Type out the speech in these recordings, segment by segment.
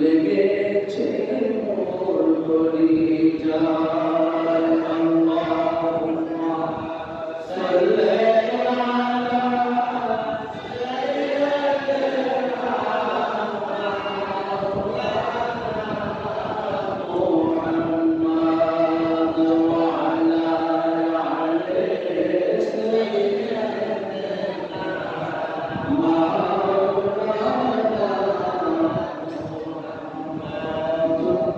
লেগেছে মোর কলিজায় আল্লাহুম্মা সাল্লি আলা সাইয়্যিদিনা মুহাম্মাদ ওয়া আলা আলি সাইয়্যিদিনা মাওলানা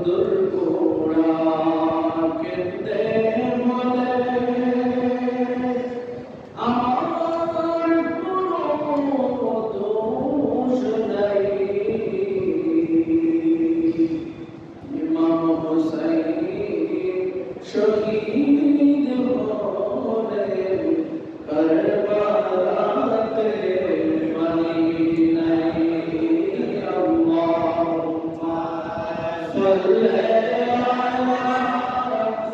দুর্গোড়া কেঁদে বলে আমার কোনো দোষ নাই, ইমাম হুসাইন শহীদ হলেন কারবালাতে, মানি নাই আল্লাহুম্মা সাল্লি আলা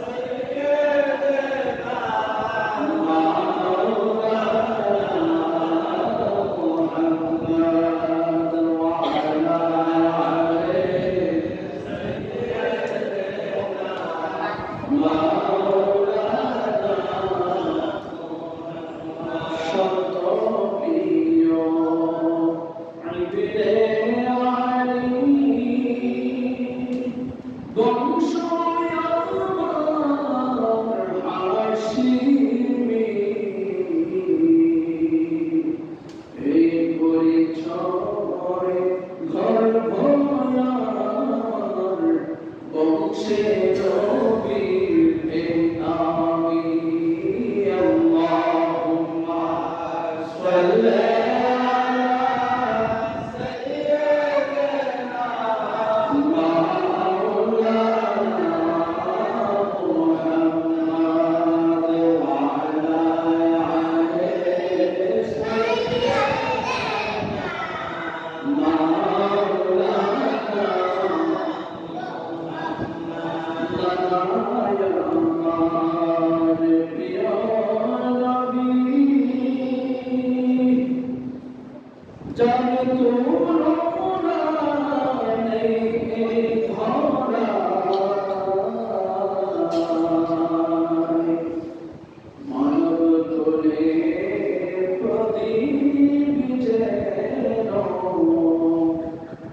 সাইয়্যিদিনা মাওলানা মুহাম্মাদ ওয়া আলা আলি সাইয়্যিদিনা মাওলানা শত প্রিয় ইবনে আলী বংশ আমার হাশিমি, এই পরিচয় গর্ব আমার বংশে নবীর এই আমি আল্লাহুম্মা সাল্লি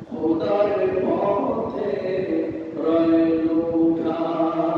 খোদার পথে রয় লুঠায়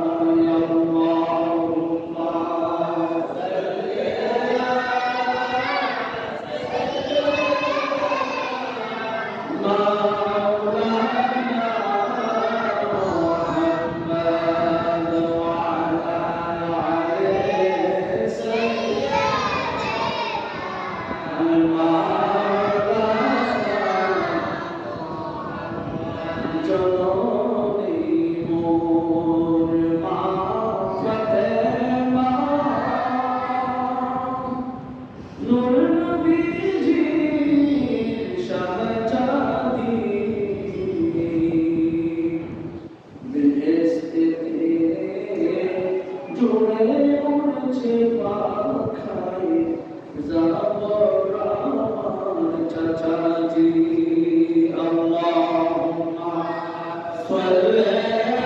সুরে উড়ছে পাখায় যাব আমার চাচাজি আল্লাহুম্মা সাল্লি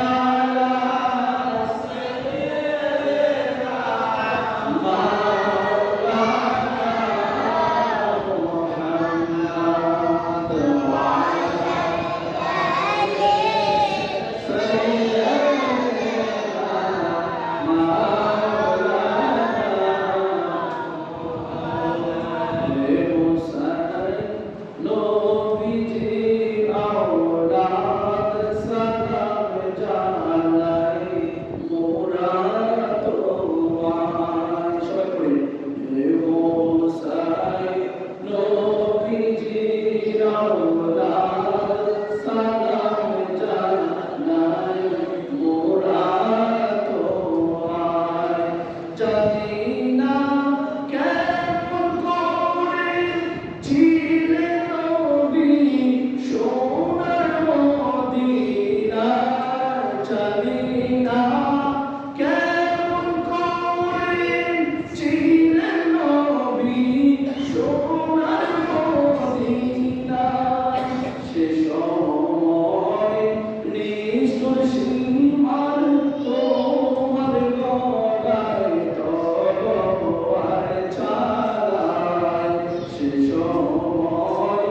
আলা সাইয়্যিদিনা মাওলানা মুহাম্মদ ওয়া আলা আলি সাইয়্যিদিনা মাওলানা হুসাইন নবীজি আওলাদ সালাম জানাই মোরা তোমায় সবাই পড়ি হুসাইন নবীজি আওলাদ সালাম জানাই মোরা তোমায় জানি না কেমন করে ছিলেন নবী সোনার মদিনায় জানি না কেমন করে ছিলেন নবী সোনার মদিনায় সে সময় নিষ্ঠুর সীমার তোমার গলায় তলোয়ার চালায় সে সময়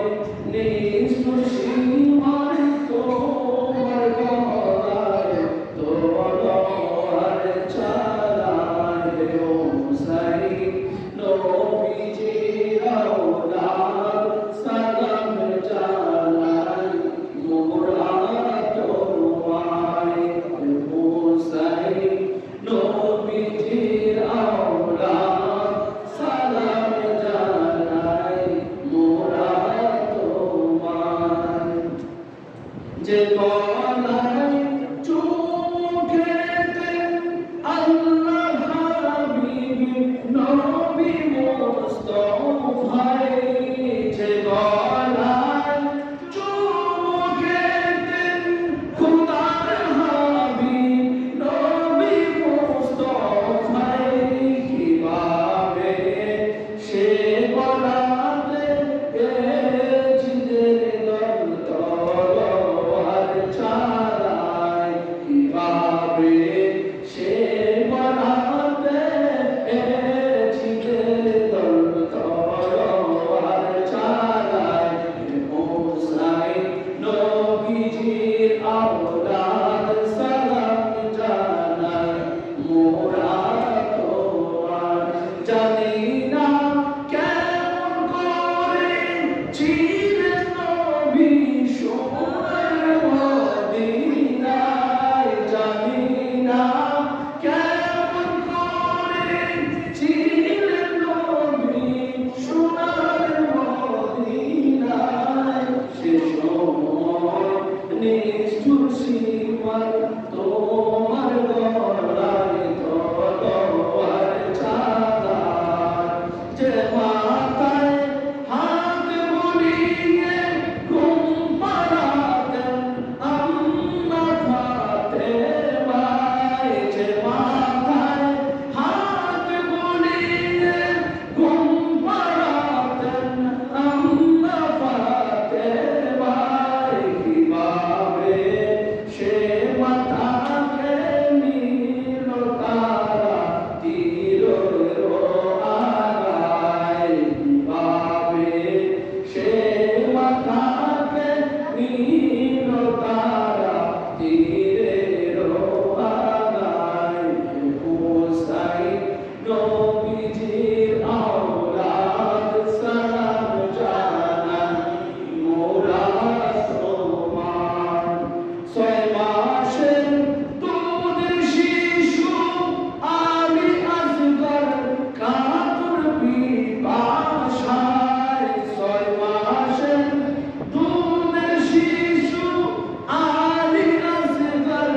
নিষ্ঠুর সীমার তোমার গলায় তলোয়ার চালায় হুসাইন নবীজির আওলাদ সালাম জানাই মোরা তোমায় হুসাইন নবীজির আওলাদ সালাম জানাই মোরা তোমায় যে গলায় চোখেতে আল্লাহ হাবিব নবী মুস্তাফায় যে গলায় চোখেতে খোদার হাবিব নবী মুস্তাফায় কিভাবে সে গলাতে পেয়েছিলেন দল তলোয়ার চালায় কিভাবে সে গলাতে পেয়েছিলেন দল তলোয়ার চালায় হুসাইন নবীজির আওলাদ সালাম জানাই মোরা তোমায় জানি না কেমন করে ছিলেন নবী সোনার মদিনায় জানি না কেমন করে ছিলেন নবী সোনার মদিনায় সে সময় নিষ্ঠুর সীমার তোমার গলায় তলোয়ার চালায় যে মাথায় হাত বুলিয়ে ঘুম পাড়াতেন আম্মা ফাতেমায় যে মাথায় হাত বুলিয়ে ঘুম পাড়াতেন আম্মা ফাতেমায় কিভাবে সে মাথাকে নিল তারা তীরের আগায় কিভাবে সে মাথাকে নিল তারা তীরের আগায় হুসাইন নবীজির আওলাদ সালাম জানাই মোরা তোমায় ছয় মাসের দুধের শিশু আলী আসগর কাতর পিপাসায় ছয় মাসের দুধের শিশু আলী আসগর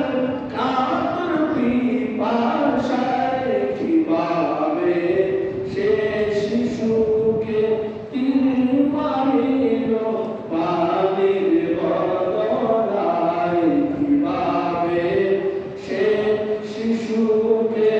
কাতর পিপাসায় কিভাবে সে শিশুকে তিনি মারিল পানির বদলায় কিভাবে সে শিশুকে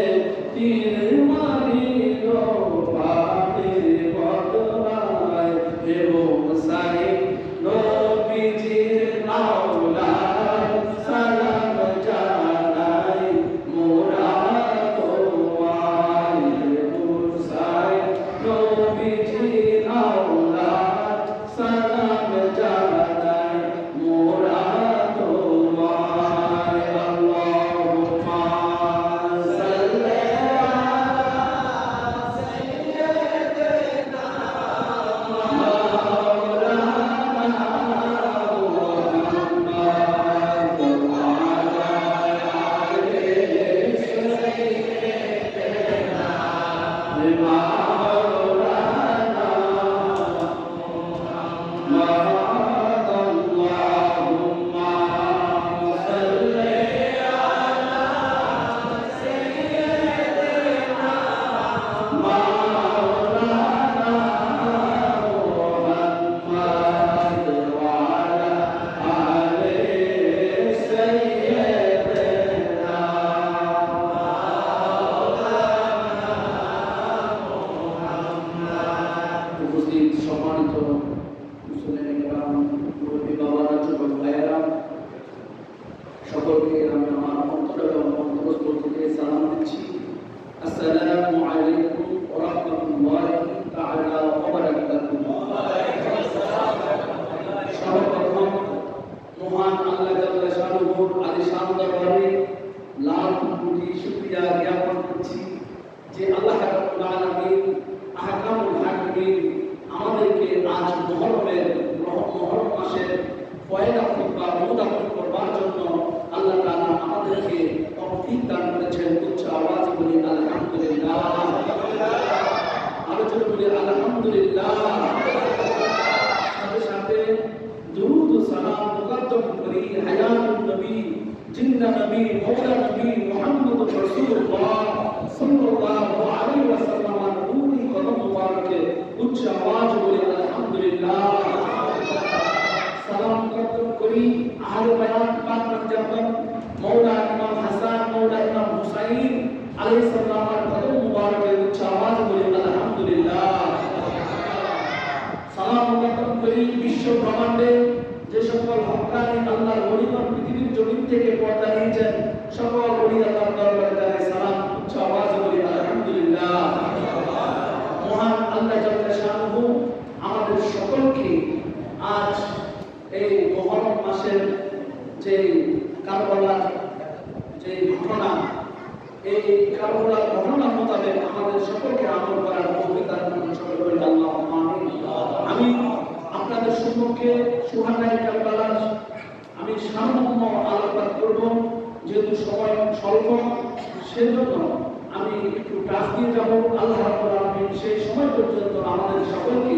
শুকরিয়া জ্ঞাপন করছি যে আল্লাহ রাব্বুল আলামিন আহকামুল হাকিমিন আমাদেরকে আজ মুহররম মাসের পয়লা খুতবা অনুধাবন করবার জন্য আল্লাহ তাআলা আমাদেরকে তৌফিক দান করেছেন। উচ্চ আওয়াজে বলি আলহামদুলিল্লাহ। আলোচনা বলি আলহামদুলিল্লাহ। সাথে সাথে দুরূদ ও সালাম মুকদ্দম করি হায়াতুন নবী জিন্দা নবী মওলা নবী মুহাম্মদুর রাসূলুল্লাহ সাল্লাল্লাহু আলাইহি ওয়াসাল্লামের নূরি কদম মুবারকে উচ্চ আওয়াজে বলি আলহামদুলিল্লাহ। সালাম মুকদ্দম করি আহলে বায়াত পাক পঞ্জাবন মওলা ইমাম হাসান মওলা ইমাম হুসাইন আলাইহিস সালামের কদম মুবারকে উচ্চ আওয়াজে বলি আলহামদুলিল্লাহ। সালাম মুকদ্দম করি বিশ্ব ব্রহ্মাণ্ডে যে সকল হক্কানি আল্লাহর ওলিগণ পৃথিবীর জমিন থেকে পর্দা নিয়েছেন সকল ওলি আল্লাহর দরবারে জানাই সালাম উচ্চ আওয়াজে বলি আলহামদুলিল্লাহ। মহান আল্লাহ জাল্লা শানুহু আমাদের সকলকে আজ এই মুহররম মাসের যে কারবালার যে ঘটনা এই কারবালার ঘটনা মোতাবেক আমাদের সকলকে আমল করার তৌফিক দান করুন সকলে বলি আল্লাহুম্মা আমিন। আমি আপনাদের সম্মুখে সুহানায়ে কারবালার আমি সামান্য আলোচনা করব, যেহেতু সময় স্বল্প সেজন্য আমি একটু কাজ দিয়ে যাব। আল্লাহ রাব্বুল আলামিন সেই সময় পর্যন্ত আমাদের সকলকে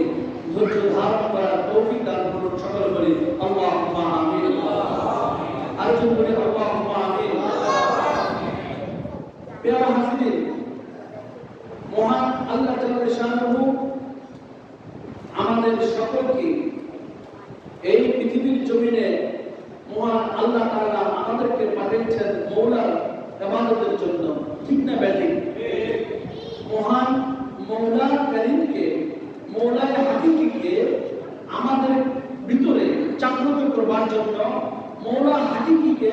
ধৈর্য ধারণ করার তৌফিক দান করুন সকলে বলি আল্লাহুম্মা আমিন। আরেকজন বলি আল্লাহুম্মা আমিন। প্রিয় হাজিরিন, মহান আল্লাহ জাল্লা শানুহু আমাদের সকলকে এই পৃথিবীর জমিনে মহান আল্লাহ তাআলা আমাদেরকে পাঠিয়েছেন মওলার ইবাদতের জন্য, ঠিক না ব্যাঠিক? মহান মওলা কারীমকে মওলায়ে হাকিকিকে আমাদের ভিতরে জাগ্রত করবার জন্য মওলা হাকিকিকে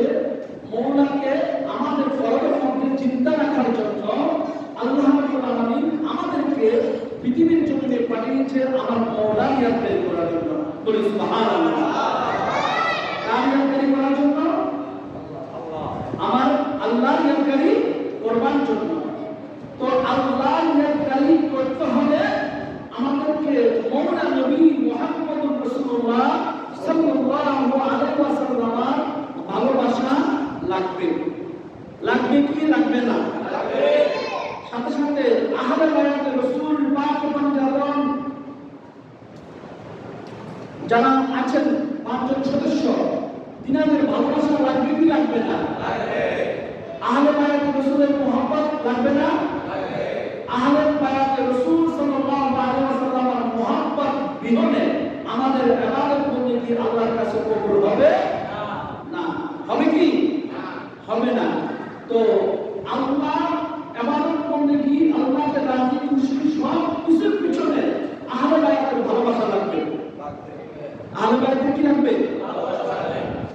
মওলাকে আমাদের ফরজের মধ্যে চিন্তা রাখার জন্য আল্লাহ রাব্বুল আলামিন আমাদেরকে পৃথিবীর জমিনে পাঠিয়েছে আমার মওলা ইয়াদকারী করার জন্য। বলি সুবহানাল্লাহ। কার ইয়াদকারী করার জন্য? আমার আল্লাহ ইয়াদকারী করবার জন্য। তো আল্লাহ ইয়াদকারী করতে হলে আমাদেরকে মওলা নবী মুহাম্মদুর রাসূলুল্লাহ সাল্লাল্লাহু আলাইহি ওয়াসাল্লামের ভালোবাসা লাগবে। লাগবে কি লাগবে না? লাগবে। সাথে সাথে আহলে বায়াত রাসূল পাক পঞ্জাবন যারা আছেন পাঁচজন সদস্য, তিনাদের ভালোবাসা লাগবে কি লাগবে না? লাগবে। আহলে বায়াত রাসূলের মুহাব্বত লাগবে না? লাগবে। আহলে বায়াত রাসূল সাল্লাল্লাহু আলাইহি ওয়াসাল্লামের মুহাব্বত বিহনে আমাদের ইবাদত বন্দেগী আল্লাহর কাছে কবুল হবে না। হবে কি? হবে না। তো আল্লাহ ইবাদত বন্দেগী আল্লাহকে রাজি খুশি সব কিছুর পিছনে আহলে বায়াতের ভালোবাসা লাগবে। আহলে বায়াতের কি লাগবে?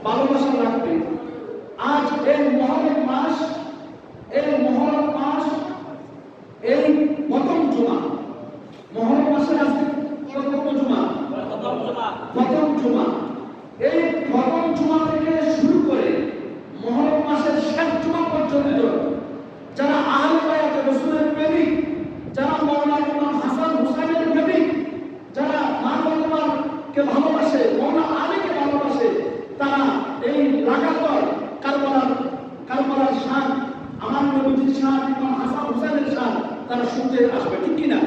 ভালোবাসা লাগবে। আজ এই মুহররম মাস, এই মুহররম মাস, এই প্রথম জুমা, মুহররম মাসের আজকে প্রথম জুমা, প্রথম জুমা। এই প্রথম জুমা থেকে শুরু করে মুহররম মাসের শেষ জুমা পর্যন্ত যারা আহলে বায়াত রাসূলের প্রেমিক, যারা মওলা ইমাম হাসান হুসাইনের প্রেমিক, যারা মা ফাতেমাকে ভালোবাসে, মওলা আলীকে ভালোবাসে, তারা এই লাগাতার কারবালার শান, আমার নবীজির শান, ইমাম হাসান হুসাইনের শান তারা শুনতে আসবে, ঠিক কি না?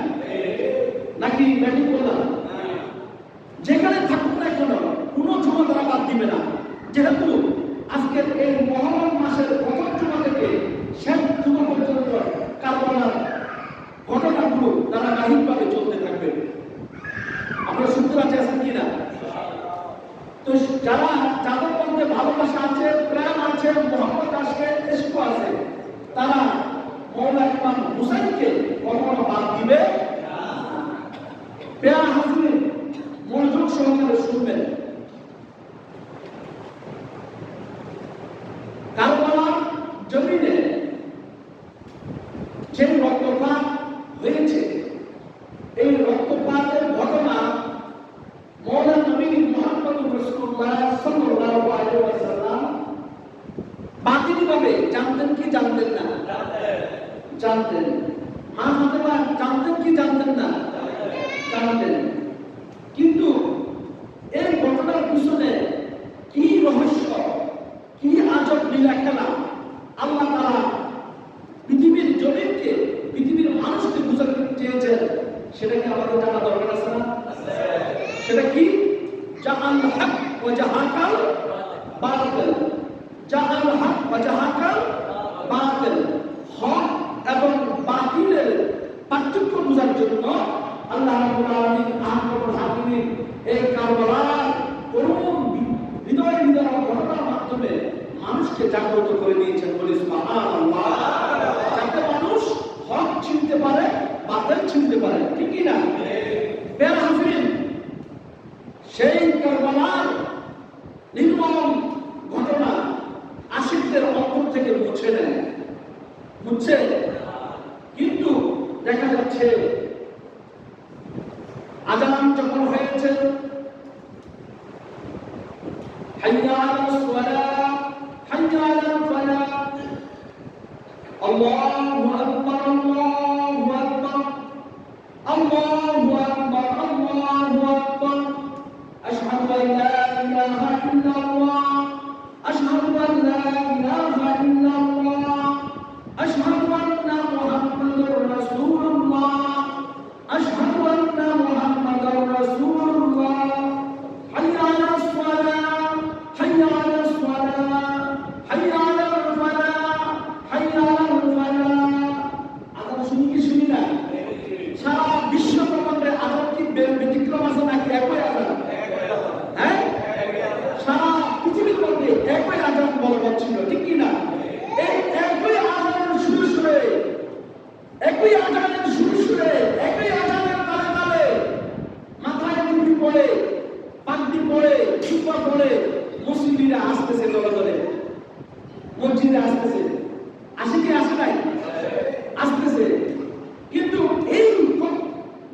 নাকি ব্যাটিং করলাম? যেখানে থাকুক না কেন কোনো জমা তারা বাদ দিবে না, যেহেতু আজকের এই মুহররম মাসের প্রথম জুমা থেকে শেষ জুমা পর্যন্ত কারবালার ঘটনাগুলো ধারাবাহিকভাবে চলতে থাকবে। আপনারা শুনতে পাচ্ছেন কিনা? তো যারা যাদের মধ্যে ভালোবাসা আছে, প্রেম আছে, মোহাম্মদ আছে, ইশক আছে, তারা মওলা ইমাম হুসাইনকে কখনো বাদ দিবে না। প্রিয় হাজিরিন, মনোযোগ সহকারে শুনবেন। কারবালার জমিনে যে রক্তপাত হয়েছে, এই রক্তপাতের ঘটনা মওলা নবী মুহাম্মদুর রাসূলুল্লাহ সাল্লাল্লাহু আলাইহি ওয়াসাল্লাম বাতিলভাবে জানতেন কি জানতেন না? জানতেন। মা ফাতেমা জানতেন কি জানতেন না? জানতেন। কিন্তু এই ঘটনার পিছনে কি রহস্য, কি আজব লীলা খেলা আল্লাহ তাআলা পৃথিবীর জমিনকে, পৃথিবীর মানুষকে বুঝাতে চেয়েছেন, সেটা কি আমাদের জানা দরকার আছে না? সেটা কি? জাআল হক ওয়া জাহাকাল বাতিল। জাআল হক ওয়া জাহাকাল বাতিল। হক এবং বাতিলের পার্থক্য বোঝার জন্য আল্লাহ রাব্বুল আলামিন আহকামুল হাকিমিন এই কারবালার করুণ হৃদয় বিদারক ঘটনার মাধ্যমে মানুষকে জাগ্রত করে দিয়েছেন। বলি সুবহানাল্লাহ। যাতে মানুষ হক চিনতে পারে, বাতিল চিনতে পারে। ঠিক কি না? প্রিয় হাফিজ, সেই কারবালার নির্মম ঘটনা আশিকদের অন্তর থেকে মুছে নেয়, মুছে। কিন্তু দেখা যাচ্ছে আযান যখন হয়েছে, হাইয়া আলাস সালাহ, হাইয়া আলাল ফালাহ, আল্লাহু আকবার, আল্লাহু আকবার, আল্লাহু আকবার, আল্লাহু আকবার, আশহাদু আন লা ইলাহা ইল্লাল্লাহ, আশহাদু আন লা ইলাহা ইল্লাল্লাহ, আশহাদু আন্না মুহাম্মাদুর রাসূলুল্লাহ, আশহাদু আন্না মুহাম্মাদুর রাসূলুল্লাহ, হাইয়া আলাস সালাহ, হাইয়া আলাস সালাহ, হাইয়া আলাল ফালাহ, হাইয়া আলাল ফালাহ। আযান শুনি কি শুনি না? সারা বিশ্ব ব্রহ্মাণ্ডে আযান কি ব্যতিক্রম আছে নাকি একই আযান? হ্যাঁ, সারা পৃথিবীর মধ্যে একই আযান বলবৎ ছিল। ঠিক কি না? এই একই আযানের সুরে সুরে, একই আযানের সুরে সুরে, একই আযানের তালে তালে মাথায় টুপি পরে, পাগড়ি পরে, জুব্বা পরে মুসল্লিরা আসতেছে, দলে দলে মসজিদে আসতেছে। আসে কি আসে নাই? আসতেছে। কিন্তু এই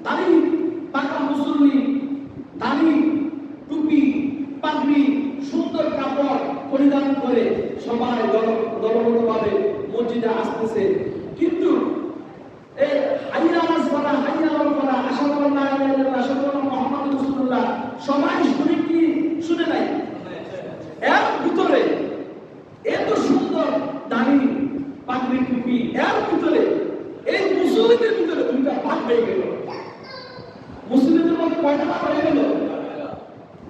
দাড়ি পাকা মুসল্লি, দাড়ি, টুপি, পাগড়ি, সুন্দর কাপড় পরিধান করে সবাই দলবদ্ধভাবে মসজিদে আসতেছে। কিন্তু এই হাইয়া আলাস সালাহ, হাইয়া আলাল ফালাহ, আশহাদু আন লা ইলাহা ইল্লাল্লাহ, আশহাদু আন্না মুহাম্মাদুর রাসূলুল্লাহ সবাই শুনে কি শুনে নাই? এর ভিতরে এত সুন্দর দাড়ি, পাগড়ি, টুপি, এর ভিতরে এই মুসল্লিদের ভিতরে দুইটা ভাগ হয়ে গেল। মুসলিমদের মধ্যে কয়টা ভাগ হয়ে গেল?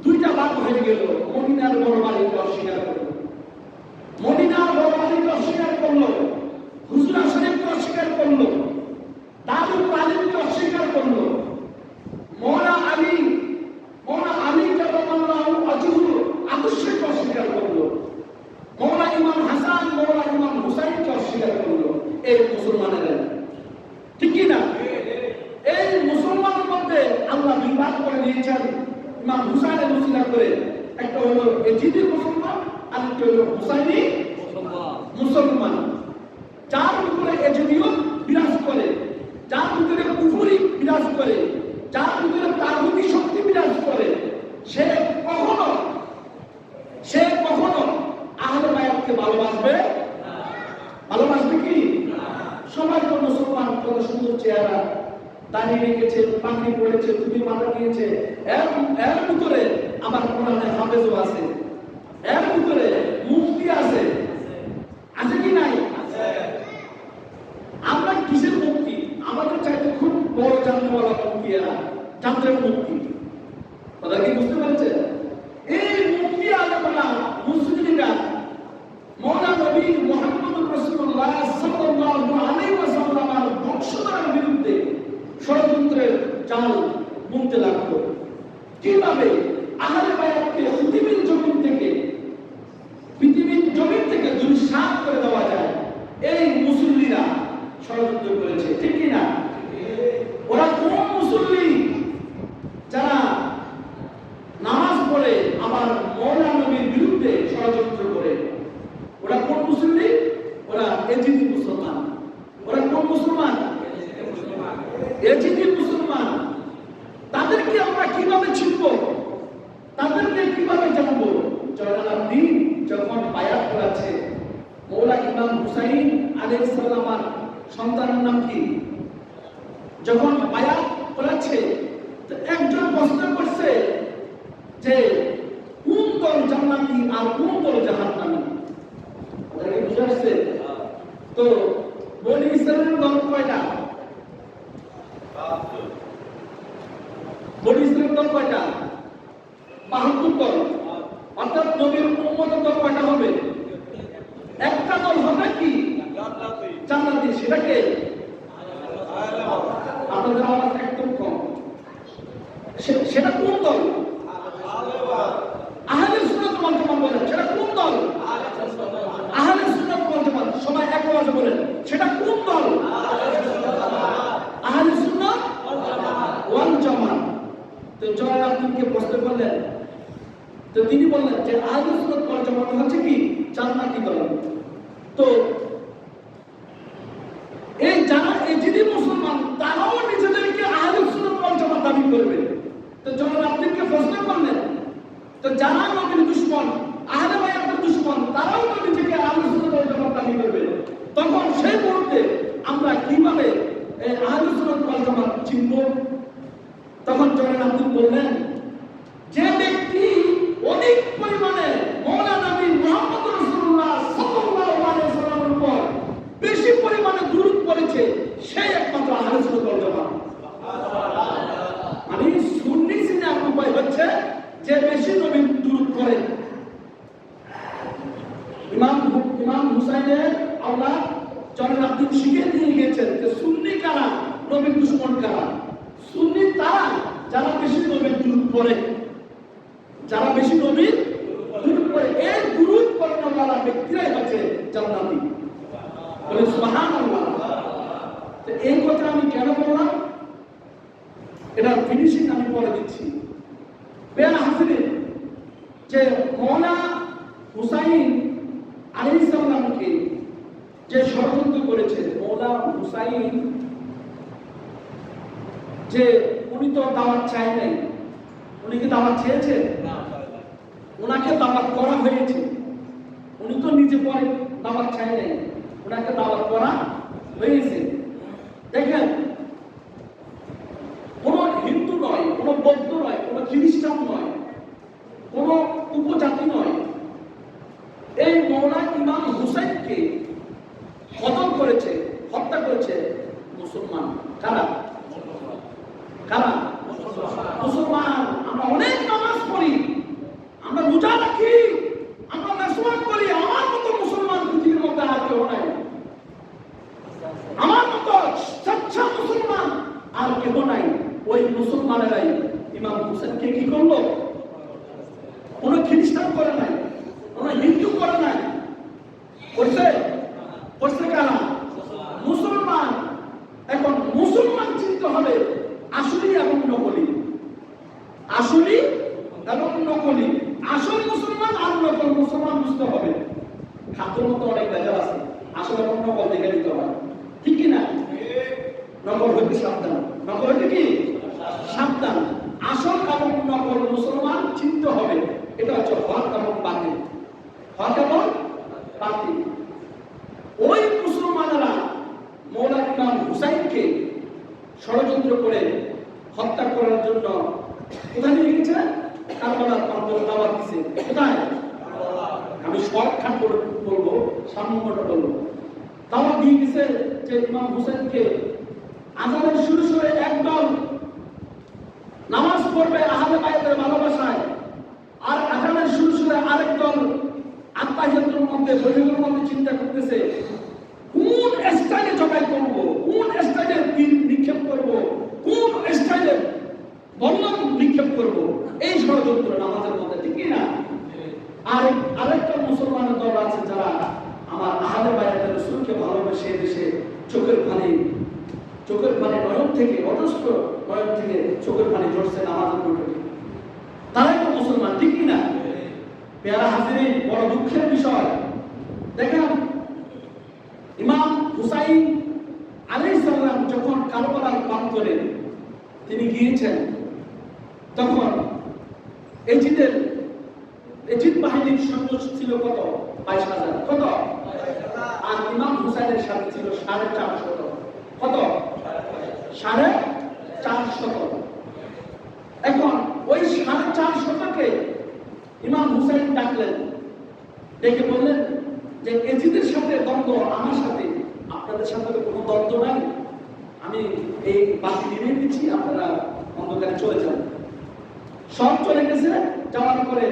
দুইটা ভাগ হয়ে গেল। মদিনার বড় বাড়িকে অস্বীকার করলো, মদিনার বড় বাড়িকে অস্বীকার করলো, হুজরা শরীফকে অস্বীকার করলো, দারুল তালিমকে অস্বীকার করলো, মওলা আলী কারামাল্লাহু ওয়াজহুর আদর্শকে অস্বীকার করলো, মওলা ইমাম হাসান, মওলা ইমাম হুসাইনকে অস্বীকার করলো। এই মুসলমানেরা, ঠিক কি না? এই মুসলমানের মধ্যে আল্লাহ বিভাগ করে দিয়েছেন ইমাম হুসাইনের উসিলা করে। একটা হলো এজিদি মুসলমান, আর একটা হলো হুসাইনি মুসলমান। যার ভিতরে এজিদিও বিরাজ করে, যার ভিতরে কুফরি বিরাজ করে, যার ভিতরে তাগুতি শক্তি বিরাজ করে, সে কখনো আহলে বায়াতকে ভালোবাসবে? ভালোবাসবে কি? সবাই তো মুসলমান, কত সুন্দর চেহারা, দাঁড়িয়ে রেখেছে, পাগড়ি পরেছে, টুপি মাথা দিয়েছে। এর ভিতরে আবার কোরআনে হাফেজও আছে, এর ভিতরে মুফতি আছে। আছে কি নাই? আমরা কিসের মুক্তি? আমাদের চাইতে খুব বড় জাননেওয়ালা মুক্তি, এরা জানতের মুক্তি। কথা কি বুঝতে পারছে? এই মুক্তি আলেমরা, মুসলিমরা মওলা নবী মুহাম্মদুর রাসূলুল্লাহ সাল্লাল্লাহু আলাইহি ওয়াসাল্লামের বংশধরের বিরুদ্ধে ষড়যন্ত্রের জাল বুনতে লাগলো। কিভাবে আহলে বায়াতকে পৃথিবীর জমিন থেকে দুঃসাত করে দেওয়া যায়, এই মুসল্লিরা ষড়যন্ত্র করেছে। ঠিক কি না? ওরা কোন মুসল্লি যারা নামাজ পড়ে আবার মওলা নবীর বিরুদ্ধে ষড়যন্ত্র করে? ওরা কোন মুসল্লি? ওরা এজিদি মুসলমান। ওরা কোন মুসলমান? এজিদি মুসলমান। তাদেরকে আমরা কিভাবে চিনব? তাদেরকে কিভাবে জানবো? জয়নাল আবদিন যখন বায়াত করেছে মওলা ইমাম হুসাইন আলাইহিস সালামের সন্তানের নাম কি? যখন বায়াত করেছে একজন প্রশ্ন করছে যে কোন দল জান্নাতি আর কোন দল জাহান্নামী, ওটাকে বুঝে আসছে? তো বনি ইসরায়েলের দল কয়টা? বনি ইসরায়েলের দল কয়টা? 72 দল। অর্থাৎ নবীর উম্মতের দল কয়টা হবে? একটা দল হবে কি জান্নাতি, সেটাকে আপনাদের আওয়াজ একদম কম। সেটা কোন দল? আহলে সুন্নাত ওয়াল জামাত বলেন। সেটা কোন দল? আহলে সুন্নাত ওয়াল জামাত। সবাই এক আওয়াজে বলেন, সেটা কোন দল? আহলে সুন্নাত ওয়াল জামাত। তো জয়নাল আব্দিনকে প্রশ্ন করলেন, তো তিনি বললেন যে আহলে সুন্নাত ওয়াল জামাত হচ্ছে কি জান্নাতি দল। তো এই যারা এই যিনি মুসলমান তারাও নিজেদেরকে আহলে সুন্নাত ওয়াল জামাত দাবি করবে। তো জয়নাল আব্দিনকে প্রশ্ন করলেন, তো যারা নবীর দুশমন, আহলে বায়াতের দুশমন, তারাও তো নিজেকে আহলে সুন্নাত ওয়াল জামাত দাবি করবে। তখন সেই মুহূর্তে আমরা কিভাবে এই আহলে সুন্নাত ওয়াল জামাত চিনব? তখন জয়নাল আব্দিন বললেন, যে ব্যক্তি অনেক পরিমাণে মওলানা নবী মুহাম্মদ রাসূলুল্লাহ সাল্লাল্লাহু আলাইহি ওয়াসাল্লামের উপর বেশি পরিমাণে দুরূদ পড়েছে, সেই একমাত্র আহলে সুন্নাত ওয়াল জামাত। মানে সুন্নি চিনার উপায় হচ্ছে যে বেশি নবীর দুরূদ পড়ে। ইমাম হুসাইনের আওলাদ জয়নাল আব্দিন শিখিয়ে দিয়ে গেছেন যে সুন্নি কারা, নবীর দুশমন কারা। সুন্নি তারা যারা বেশি নবীর দুরূদ পড়ে, যারা বেশি নবীর দুরূদ পড়ে, এই দুরূদ পড়ানোওয়ালা ব্যক্তিরাই হচ্ছে জান্নাতি। বলেন সুবহানাল্লাহ। তো এই কথা আমি কেন বললাম, এটা ফিনিশিং আমি পরে দিচ্ছি। বেয়ার হাজিরিন, যে মওলানা হুসাইন আলাইহিস সালামকে যে ষড়যন্ত্র করেছে, মওলানা হুসাইন যে উনি তো দাওয়াত চায় নাই, উনি কি দাওয়াত চেয়েছে? ওনাকে দাওয়াত করা হয়েছে, উনি তো নিজে পরে দাওয়াত চায় নাই, ওনাকে দাওয়াত করা হয়েছে। দেখেন, কোন হিন্দু নয়, কোন বৌদ্ধ নয়, কোন খ্রিস্টান নয়, কোন উপজাতি নয়, এই মওলানা ইমাম হুসাইনকে খতম করেছে, হত্যা করেছে মুসলমান। কারা? কারা? মুসলমান। আমরা অনেক নামাজ পড়ি, আমরা রোজা রাখি, আমরা মিসওয়াক করি, আমার মতো মুসলমান পৃথিবীর মধ্যে আর কেউ নাই। আমার মতো সচ্চা মুসলমান আর কেউ নাই। ওই মুসলমানেরাই ইমাম হুসাইনকে কি করলো? কোন খ্রিস্টান করে নাই, কোন হিন্দু করে নাই, করছে? করছে কারা? মুসলমান। এখন মুসলমান চিনতে হবে আসলি এবং নকলি। আসলি এবং নকলি। আসল মুসলমান আর নকল মুসলমান বুঝতে হবে। খাদ্যর মতো অনেক ভেজাল আছে, আসল এবং নকল দেখে নিতে হবে, ঠিক কিনা? নকল হইতে সাবধান, নকল হইতে কি সাবধান। আসল এবং নকল মুসলমান চিনতে হবে। এটা হচ্ছে হক এবং বাতিল। হক এবং বাতিল। ওই মুসলমানেরা মওলানা ইমাম হুসাইনকে ষড়যন্ত্র করে হত্যা করার জন্য কোথায় নিয়ে গেছে? কারবালার প্রান্তরে দাওয়াত দিয়েছে। কোথায়? আমি শর্টকাট করে বলবো, সামনেটা বলবো। দাওয়াত দিয়ে গেছে যে ইমাম হুসাইনকে আযানের শুরু একদল নামাজ পড়বে আহলে বায়াতের ভালোবাসায়, আর আযানের শুরু আরেক দল আত্মাহিয়াতের মধ্যে, বৈঠকের মধ্যে চিন্তা করতেছে কোন স্টাইলে জবাই করব, কোন স্টাইলে তীর নিক্ষেপ করব, কোন স্টাইলে বল্লম নিক্ষেপ করব। এই ষড়যন্ত্র নামাজের মধ্যে, ঠিক না? আর আরেকটা মুসলমানের দল আছে যারা আমার আহলে বায়াতের রাসূলকে ভালোবেসে দেশে চোখের পানি নয়ন থেকে, অজস্র নয়ন থেকে চোখের পানি ঝরছে নামাজের বৈঠকে। তারাই তো মুসলমান, ঠিক না? পেয়ারা হাজিরিন, বড় দুঃখের বিষয়। দেখেন, ইমাম হুসাইন আলাইহিস সালাম যখন কারবালার প্রান্তরে তিনি গিয়েছেন, তখন এজিদ বাহিনীর সৈন্য ছিল কত? 22,000। কত? আর ইমাম হুসাইনের সাথে ছিল 450। 450। এখন ওই 450কে ইমাম হুসাইন ডাকলেন, ডেকে বললেন যে এজিদের সাথে দ্বন্দ্ব আমার সাথে, আপনাদের সাথে কোনো দ্বন্দ্ব নাই, আমি এই বাতি নিয়ে দিচ্ছি, আপনারা অন্ধকারে চলে যান। সব চলে গেছে। যাওয়ার পরে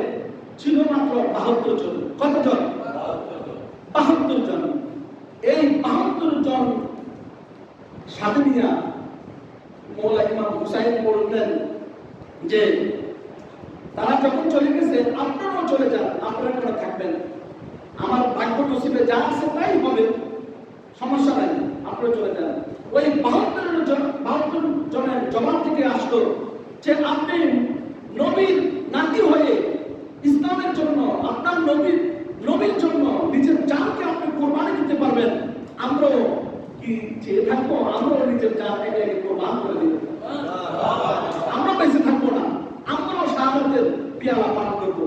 ছিল মাত্র 72 জন। কতজন? 72 জন। এই 72 জন সাথে নিয়ে মৌলা ইমাম হুসাইন বললেন যে তারা যখন চলে গেছে আপনারাও চলে যান, আপনারা কেন থাকবেন, আমার ভাগ্য নসিবে যা আছে তাই হবে, সমস্যা নাই, আপনারা চলে যান। ওই 72 জনের জবাব থেকে আসলো যে আপনি নবীর নাতি হয়ে ইসলামের জন্য, আপনার নবীর জন্য নিজের জানকে আপনি কোরবানি দিতে পারবেন, আমরাও কি চেয়ে থাকবো? আমরাও নিজের জান একে কোরবান করে দিব, আমরা বেঁচে থাকবো না, আমরাও শাহাদাতের পিয়ালা পান করবো,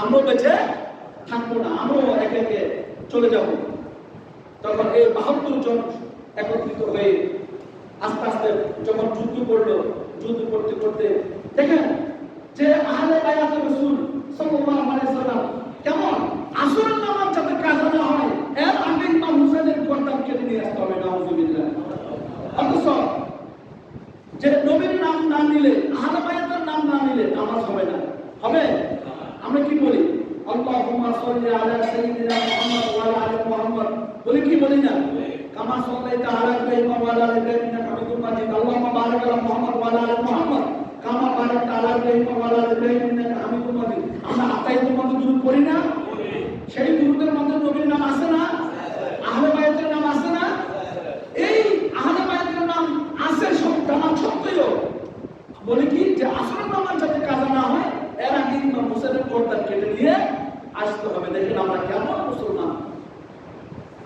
আমরাও বেঁচে থাকবো না, আমরাও একে একে চলে যাব। তখন এই 72 জন একত্রিত হয়ে আস্তে আস্তে যখন যুদ্ধ করলো, যুদ্ধ করতে করতে দেখেন যে আহলে বায়াত রাসূল সাল্লাল্লাহু আলাইহি সাল্লাম কেমন আসরের নামাজ যাতে কাজা না হয় এর আগে ইমাম হুসাইনের গর্দান কেটে নিয়ে আসতে হবে, নাউযুবিল্লাহ। অথচ যে নবীর নাম না নিলে, আহলে বায়াতের নাম না নিলে নামাজ হবে না, হবে? আমরা কি বলি? আল্লাহুম্মা সাল্লি আলা সাইয়্যিদিনা মুহাম্মদ ওয়া আলা আলি মুহাম্মদ বলি কি বলি না? কামা সাল্লাইতা আলা ইব্রাহিম ওয়া আলা আলি ইব্রাহিম ইন্নাকা হামিদুম মাজিদ। আল্লাহুম্মা বারিক আলা মুহাম্মদ ওয়া আলা আলি মুহাম্মদ কামা বারাকতা আলা ইব্রাহিম ওয়া আলা আলি ইব্রাহিম ইন্নাকা হামিদুম মাজিদ। আমরা আতাইতুর মধ্যে দুরূদ পড়ি না? সেই দুরূদের মধ্যে নবীর নাম আছে না? আহলে বায়াতের নাম আছে না? এই আহলে বায়াতের নাম আছে সব জানা সত্ত্বেও বলি কি যে আসরের নামাজ যাতে কাজা না হয় এর আগে ইমাম হুসাইনের গর্দান কেটে নিয়ে আসতে হবে। দেখেন আমরা কেমন মুসলমান,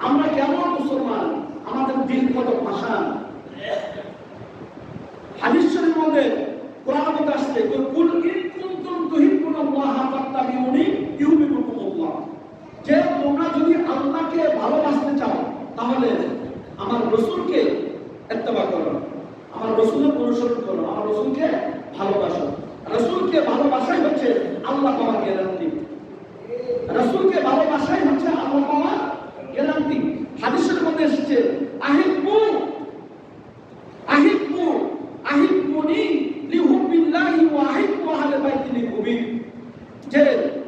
আমরা কেমন মুসলমান, আমাদের দিল কত পাষাণ। হাদিস শরীফের মধ্যে কোরআন মধ্যে আসছে কুল ইন কুনতুম তুহিব্বুনাল্লাহ ফাত্তাবিউনি ইউহিব্বুকুমুল্লাহ, যে তোমরা যদি আল্লাহকে ভালোবাসতে চাও তাহলে আমার রাসূলকে ইত্তেবা করো, আমার রাসূলের অনুসরণ করো, আমার রাসূলকে ভালোবাসো। রাসূলকে ভালোবাসাই হচ্ছে আল্লাহ পাওয়ার গ্যারান্টি, রাসূলকে ভালোবাসাই হচ্ছে আল্লাহ পাওয়ার গ্যারান্টি। হাদিসের মধ্যে এসেছে আহিব্বুনি লিহুব্বিল্লাহি ওয়া আহিব্বু আহলে বাইতি লিহুব্বি, যে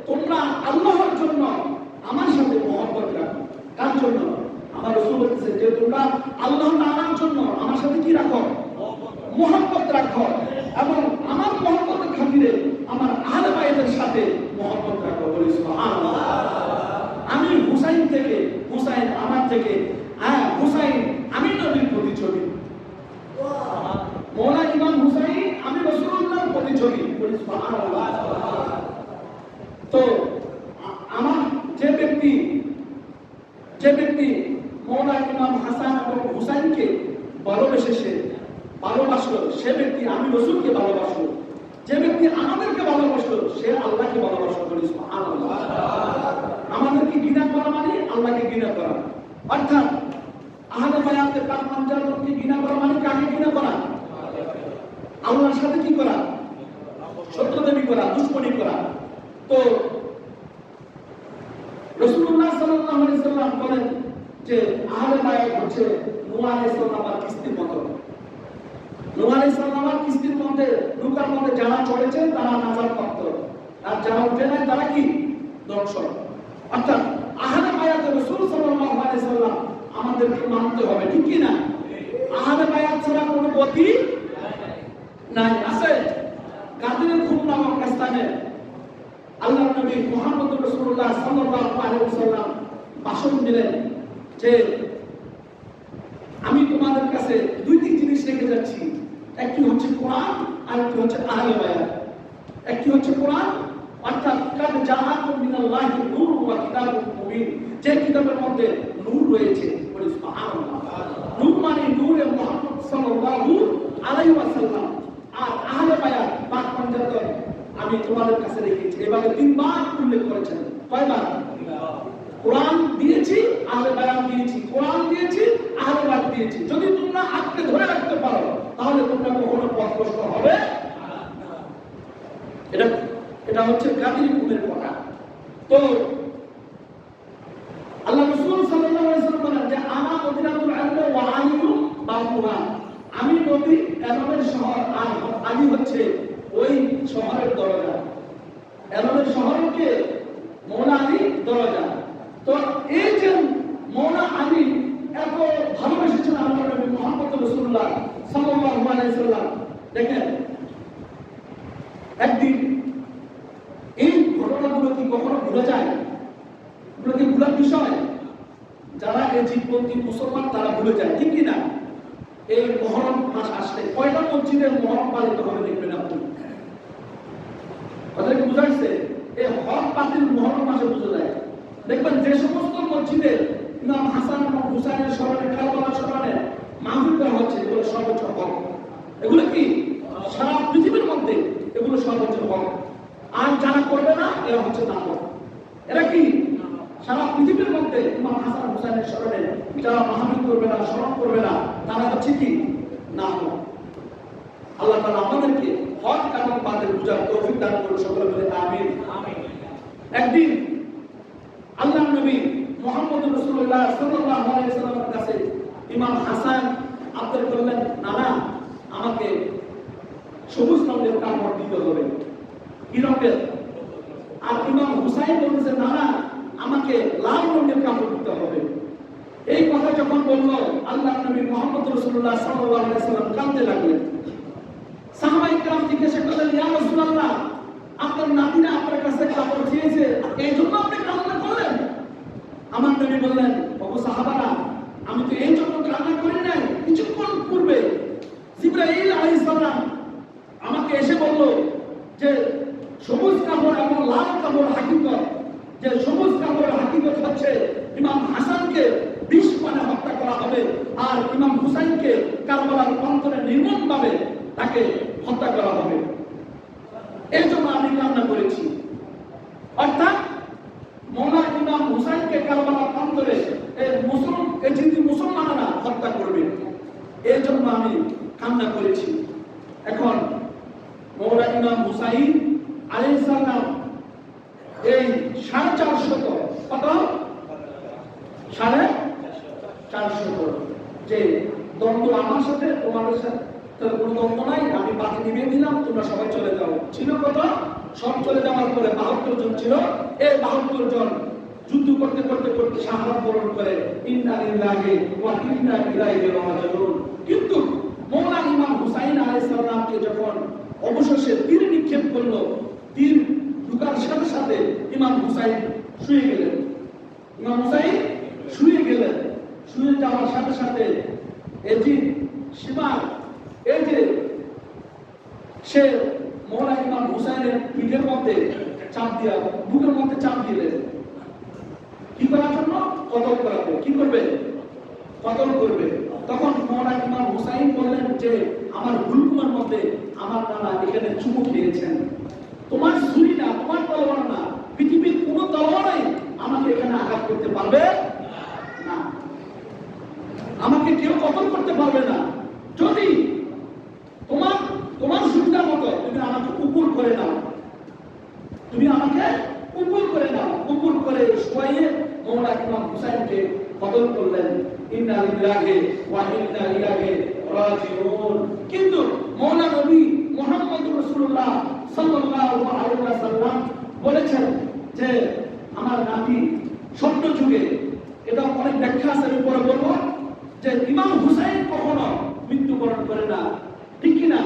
তোমরা আল্লাহর জন্য আমার সাথে মহব্বত রাখো। কার জন্য? আমার রাসূল বলেছে যে তোমরা আল্লাহ তাআলার জন্য আমার সাথে কি রাখো? মহব্বত রাখো, এবং আমার মহব্বতের খাতিরে আমার আহলে বাইতের সাথে মহব্বত রাখো। বলি সুবহানাল্লাহ। আমি হুসাইন থেকে, হুসাইন আমার থেকে, হ্যাঁ হুসাইন আমি নবীর প্রতিচ্ছবি, মৌলা ইমাম হুসাইন আমি রাসূলুল্লাহর প্রতিচ্ছবি। বলি সুবহানাল্লাহ। তো আমার যে ব্যক্তি মৌলা ইমাম হাসান এবং হুসাইনকে ভালোবাসলো সে ব্যক্তি আমি রাসূলকে ভালোবাসলো, যে ব্যক্তি আমাদেরকে ভালোবাসলো সে আল্লাহকে ভালোবাসলো। বলি সুবহানাল্লাহ। আমাদেরকে ঘৃণা করা মানে আল্লাহকে ঘৃণা করা, অর্থাৎ আহলে বায়াতের পাক মানজারকে ঘৃণা করা মানে কাকে ঘৃণা করা? আল্লাহর সাথে কি করা? শত্রুতামি করা, দুশমনি করা। তো রাসূলুল্লাহ সাল্লাল্লাহু আলাইহি সাল্লাম বলেন যে আহলে বায়াত হচ্ছে নূহ আলাইহিস সালামের কিস্তির মতো। নূহ আলাইহিস সালামের কিস্তির মধ্যে নৌকার মধ্যে যারা চড়েছে তারা নাজাত প্রাপ্ত, আর যারা উঠে নাই তারা কি? ধ্বংস। অর্থাৎ আহলে বায়াত রাসূল সাল্লাল্লাহু আলাইহি সাল্লাম আমাদেরকে মানতে হবে, ঠিক কি না? আহলে বায়াত ছাড়া কোনো গতি নাই। আছে কাদিরের খুব নামক স্থানে আল্লাহর নবী মুহাম্মদ রাসূলুল্লাহ সাল্লাল্লাহু আলাইহি ওয়াসাল্লাম ভাষণ দিলেন যে আমি তোমাদের কাছে দুইটি জিনিস রেখে যাচ্ছি, একটি হচ্ছে কোরআন আর একটি হচ্ছে আহলে বায়াত। একটি হচ্ছে কোরআন, অর্থাৎ কাদ জাআকুম মিনাল্লাহি নূরুন ওয়া কিতাবুম মুবিন, যে কিতাবের মধ্যে নূর রয়েছে। বলি সুবহানাল্লাহ। নূর মানে নূরে মুহাম্মদ সাল্লাল্লাহু আলাইহি ওয়াসাল্লাম। আর আহলে বায়াত পাক পঞ্জাতন আমি তোমাদের কাছে রেখেছি। এভাবে তিনবার উল্লেখ করেছেন। কয়বার? কোরআন দিয়েছি, আহলে বায়াত দিয়েছি, কোরআন দিয়েছি, আহলে বায়াত দিয়েছি। যদি তোমরা আঁকড়ে ধরে রাখতে পারো পথ কষ্ট হবে এটা এটা হচ্ছে কাদির হুকুমের কথা। তো আল্লাহ রাসূল সাল্লাল্লাহু আলাইহি ওয়াসাল্লাম বলেন যে আনা মদিনাতুল ইলম ওয়া আলিমু বাবুহা, আমি নবী এলমের শহর আর আলী হচ্ছে ওই শহরের দরজা। এলমের শহরকে মওলা আলী দরজা। তো এই যে মওলা আলী এত ভালোবেসেছেন আল্লাহ নবী মুহাম্মদ রাসূলুল্লাহ সাল্লাল্লাহু আলাইহি ওয়াসাল্লাম, দেখেন একদিন এই ঘটনাগুলো কি কখনো ভুলে যায়? এগুলো কি ভুলার বিষয়? যারা এজিদপন্থী মুসলমান তারা ভুলে যায়, ঠিক কিনা? এই মহরম মাস আসলে কয়টা মসজিদে মহরম পালিত হবে দেখবেন আপনি। কথাটা কি বুঝাইছে? এই হক বাতিল মহরম মাসে বুঝা যায়। দেখবেন যে সমস্ত মসজিদে ইমাম হাসান এবং হুসাইনের স্মরণে, কারবালার স্মরণে মাহফিল করা হচ্ছে, এগুলো সর্বোচ্চ হক। এগুলো কি সারা পৃথিবীর মধ্যে এগুলো সর্বোচ্চ হক। আর যারা করবে না এরা হচ্ছে না হক। এরা কি সারা পৃথিবীর মধ্যে ইমাম হাসান হুসাইনের স্মরণে যারা মাহফিল করবে না, স্মরণ করবে না, তারা হচ্ছে কি না হক। আল্লাহ তাআলা আমাদেরকে হক এবং বাতিল বুঝার তৌফিক দান করুন, সকলে বলে আমিন। একদিন আল্লাহর নবী মুহাম্মদ রাসূলুল্লাহ সাল্লাল্লাহু আলাইহি ওয়াসাল্লামের কাছে ইমাম হাসান আবদার করলেন, নানা আমাকে সবুজ রঙের কাপড় দিতে হবে। কি রঙের? আর ইমাম হুসাইন বলতেছে, নানা আমাকে লাল রঙের কাপড় দিতে হবে। এই কথা যখন বলল আল্লাহর নবী মুহাম্মদ রাসূলুল্লাহ সাল্লাল্লাহু আলাইহি ওয়াসাল্লাম কাঁদতে লাগলেন। সাহাবায়ে কেরাম জিজ্ঞাসা করলেন, ইয়া রাসূলুল্লাহ, আপনার নাতিরা আপনার কাছে কাপড় চেয়েছে, এই জন্য আপনি কান্না করলেন? আমার নবী বললেন, ওগো সাহাবারা, আমি তো এই জন্য কান্না করি নাই। কিছুক্ষণ পূর্বে জিবরাইল আলাইহিস সালাম আমাকে এসে বলল যে সবুজ কাপড় এবং লাল কাপড় হাকিকত। যে সবুজ কাপড়ের হাকিকত হচ্ছে ইমাম হাসানকে 20 পানে হত্যা করা হবে, আর ইমাম হুসাইনকে কারবালার প্রান্তরে নির্মমভাবে তাকে হত্যা করা হবে। এই জন্য আমি কান্না করেছি। অর্থাৎ মওলা ইমাম হুসাইনকে কারবালার প্রান্তরে মুসলমানরা হত্যা করবে, এই জন্য আমি কান্না করেছি। এখন মওলা ইমাম হুসাইন আলাইহিস সালাম এই 450 কত 450 যে দ্বন্দ্ব আমার সাথে তোমাদের সাথে কোনো দ্বন্দ্ব নাই, আমি বাতি নিভিয়ে দিলাম, তোমরা সবাই চলে যাও। ছিল কত? সব চলে যাওয়ার পরে 72 জন ছিল। এই 72 জন যুদ্ধ করতে করতে করতে শাহাদাত বরণ করে ইন্না লিল্লাহি ওয়া ইন্না ইলাইহি রাজিউন। কিন্তু মওলা ইমাম হুসাইন আলাইহিস সালামকে যখন অবশেষে তীর নিক্ষেপ করলো, তীর ঢুকার সাথে সাথে ইমাম হুসাইন শুয়ে গেলেন। ইমাম হুসাইন শুয়ে গেলেন। শুয়ে যাওয়ার সাথে সাথে এজিদ শিমার এই যে সে মওলা ইমাম হুসাইনের পিঠের মধ্যে চাপ দিয়া, বুকের মধ্যে চাপ দিলেন। কি করার জন্য? কতল করাবে। কি করবে? কতল করবে। তখন মওলা ইমাম হুসাইন বললেন যে আমার হুলকুমের মধ্যে আমার নানা এখানে চুমু খেয়েছেন। তোমার ছুরি না, তোমার তলোয়ার না, পৃথিবীর কোনো তলোয়ারই আমাকে এখানে আঘাত করতে পারবে না। আমাকে কেউ কতল করতে পারবে না। যদি তোমার সুবিধা মতো তুমি আমাকে উপর করে নাও, তুমি আমাকে উপর করে নাও। উপর করে শোয়াইয়ে মওলা ইমাম হুসাইনকে কতল করলেন। ইন্না লিল্লাহি ওয়া ইন্না ইলাইহি রাজিউন। কিন্তু মওলা নবী মুহাম্মদ রাসূলুল্লাহ সাল্লাল্লাহু আলাইহি ওয়াসাল্লাম বলেছেন যে আমার নাতি স্বপ্ন যুগে, এটা অনেক ব্যাখ্যা আছে, আমি পরে বলবো, যে ইমাম হুসাইন কখনো মৃত্যুবরণ করে না, ঠিক কি না?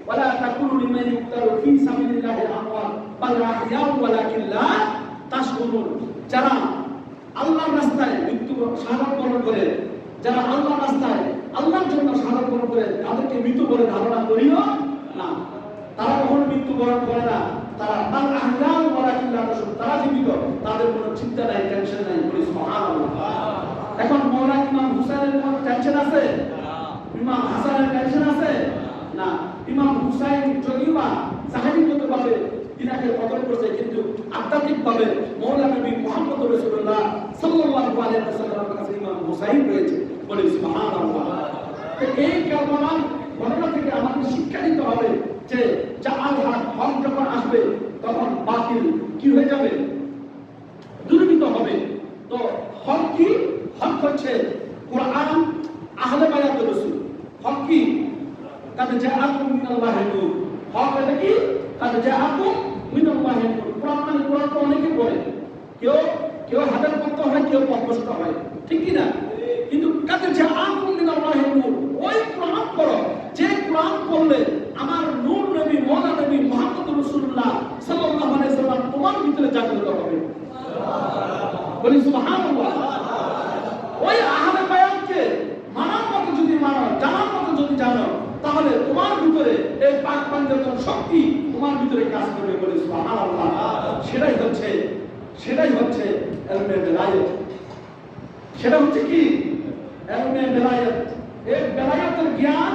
ওয়ালা তাকুলু লিমান ইউক্তালু ফি সাবিলিল্লাহি আমওয়াত বাল আহইয়াউ ওয়ালাকিন লা তাশকুরুন। যারা আল্লাহর রাস্তায় শাহাদাত বরণ করে, যারা আল্লাহর রাস্তায় আল্লাহর জন্য শাহাদাত বরণ করে, তাদেরকে মৃত বলে ধারণা করিও না। তারা কখনো মৃত্যুবরণ করে না। তারা বাল আহইয়াউ ওয়ালাকিন লা তাশকুরুন, তারা জীবিত, তাদের কোনো চিন্তা নাই, টেনশন নাই। বলি সুবহানাল্লাহ। এখন মওলা ইমাম হুসাইনের কোনো টেনশন আছে? ইমাম হাসানের টেনশন আছে না। ইমাম হুসাইন যদিও সাহাবিগতভাবে তিনাকে কতল করছে, কিন্তু আধ্যাত্মিকভাবে মওলা নবী মুহাম্মদ রাসূলুল্লাহ সাল্লাল্লাহু আলাইহি ওয়াসাল্লামের কাছে ইমাম হুসাইন রয়েছে। বলি সুবহানাল্লাহ। এই কারবালার ঘটনা থেকে আমাদের শিক্ষা নিতে হবে যে আল হক, হক যখন আসবে তখন বাতিল কি হয়ে যাবে, দূরীভূত হবে। তো হক কি? হক হচ্ছে কোরআন, আহলে বায়াত রাসূল। হক কি? কাদ জাআকুম মিনাল্লাহি নূর। হক এটা কি? কাদ জাআকুম মিনাল্লাহি নূর। কোরআন মানে কোরআন তো অনেকে পড়ে, কেউ কেউ হাজার পড়তে হয়, কেউ পঞ্চাশত হয়, ঠিক কি না? কিন্তু কাদ জাআকুম মিনাল্লাহি নূর, ওই কোরআন পড়ো যে কোরআন পড়লে আমার নূর নবী মওলা নবী মুহাম্মদ রাসূলুল্লাহ সাল্লাল্লাহু আলাইহি সাল্লাম তোমার ভিতরে জাগ্রত হবে। বলি সুবহানাল্লাহ। ওই আহলে বায়াতকে মানার মতো যদি মানো, জানার মতো যদি জানো, তাহলে তোমার ভিতরে এই পাক পঞ্চতন শক্তি তোমার ভিতরে কাজ করবে। বলি সুবহানাল্লাহ। সেটাই হচ্ছে ইলমে বেলায়েত। সেটা হচ্ছে কি? ইলমে বেলায়েত। এই বেলায়েতের জ্ঞান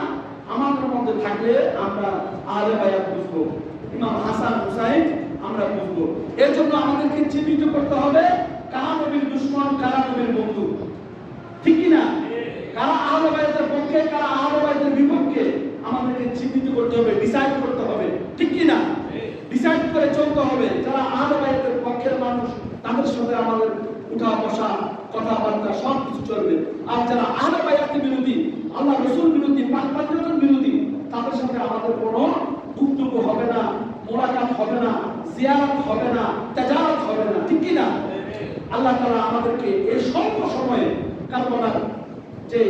আমাদের মধ্যে থাকলে আমরা আহলে বায়াত বুঝবো, ইমাম হাসান হুসাইন আমরা বুঝবো। এর জন্য আমাদেরকে চিহ্নিত করতে হবে কারা নবীর দুশমন, কারা নবীর বন্ধু, ঠিক কি না? কারা আহলে বায়াতের পক্ষে, কারা আহলে বায়াতের বিপক্ষে আমাদেরকে চিহ্নিত করতে হবে, ডিসাইড করতে হবে, ঠিক কি না? ডিসাইড করে চলতে হবে। যারা আহলে বায়াতের পক্ষের মানুষ তাদের সাথে আমাদের উঠা বসা, কথাবার্তা সব কিছু চলবে। আর যারা আহলে বায়াতের বিরোধী, আল্লাহ রাসূল বিরোধী, পাক পঞ্চতন বিরোধী, তাদের সাথে আমাদের কোনো বক্তব্য হবে না, মোলাকাত হবে না, জিয়ারত হবে না, তাজারত হবে না, ঠিক কি না? আল্লাহ তাআলা আমাদেরকে এই স্বল্প সময়ে কারবালার যে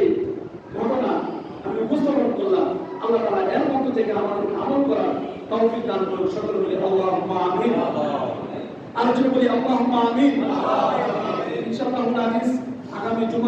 ঘটনা আমি উপস্থাপন করলাম, আল্লাহ তাআলা এর মধ্য থেকে আমাদেরকে আমল করার তৌফিক দান করুন। সকলে বলি আল্লাহুম্মা আমিন। আর যদি বলি আল্লাহুম্মা আমিন। ইনশাআল্লাহ আগামী জুমা